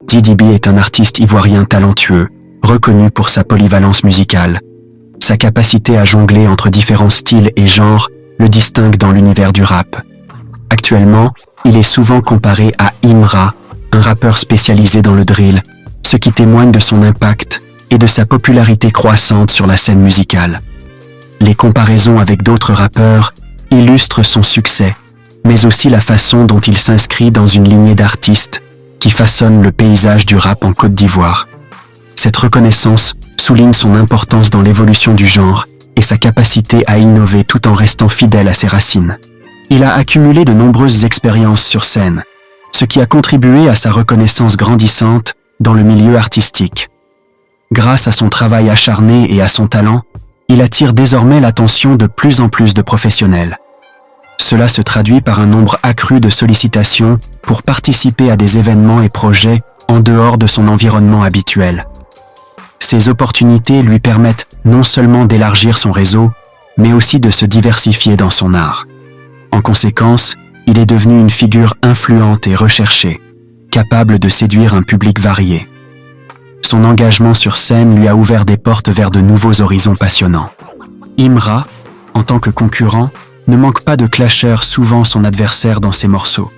Didi B est un artiste ivoirien talentueux, reconnu pour sa polyvalence musicale. Sa capacité à jongler entre différents styles et genres le distingue dans l'univers du rap. Actuellement, il est souvent comparé à Imra, un rappeur spécialisé dans le drill, ce qui témoigne de son impact et de sa popularité croissante sur la scène musicale. Les comparaisons avec d'autres rappeurs illustrent son succès, mais aussi la façon dont il s'inscrit dans une lignée d'artistes qui façonnent le paysage du rap en Côte d'Ivoire. Cette reconnaissance souligne son importance dans l'évolution du genre et sa capacité à innover tout en restant fidèle à ses racines. Il a accumulé de nombreuses expériences sur scène, ce qui a contribué à sa reconnaissance grandissante dans le milieu artistique. Grâce à son travail acharné et à son talent, il attire désormais l'attention de plus en plus de professionnels. Cela se traduit par un nombre accru de sollicitations pour participer à des événements et projets en dehors de son environnement habituel. Ces opportunités lui permettent non seulement d'élargir son réseau, mais aussi de se diversifier dans son art. En conséquence, il est devenu une figure influente et recherchée, capable de séduire un public varié. Son engagement sur scène lui a ouvert des portes vers de nouveaux horizons passionnants. Imra, en tant que concurrent, ne manque pas de clasher souvent son adversaire dans ses morceaux.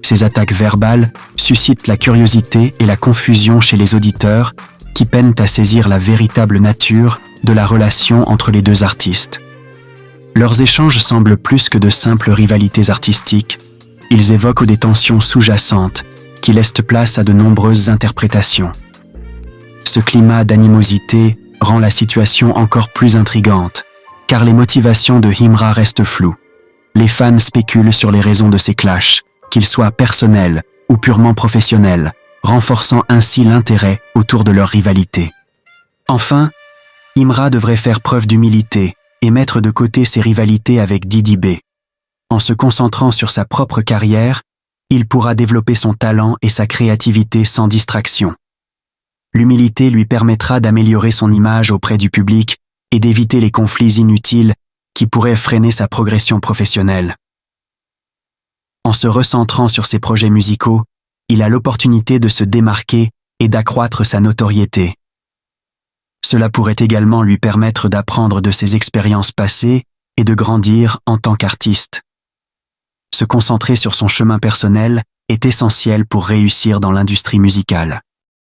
Ses attaques verbales suscitent la curiosité et la confusion chez les auditeurs qui peinent à saisir la véritable nature de la relation entre les deux artistes. Leurs échanges semblent plus que de simples rivalités artistiques, ils évoquent des tensions sous-jacentes qui laissent place à de nombreuses interprétations. Ce climat d'animosité rend la situation encore plus intrigante, car les motivations de Imra restent floues. Les fans spéculent sur les raisons de ces clashs, qu'ils soient personnels ou purement professionnels, renforçant ainsi l'intérêt autour de leur rivalité. Enfin, Imra devrait faire preuve d'humilité et mettre de côté ses rivalités avec Didi B. En se concentrant sur sa propre carrière, il pourra développer son talent et sa créativité sans distraction. L'humilité lui permettra d'améliorer son image auprès du public et d'éviter les conflits inutiles qui pourraient freiner sa progression professionnelle. En se recentrant sur ses projets musicaux, il a l'opportunité de se démarquer et d'accroître sa notoriété. Cela pourrait également lui permettre d'apprendre de ses expériences passées et de grandir en tant qu'artiste. Se concentrer sur son chemin personnel est essentiel pour réussir dans l'industrie musicale.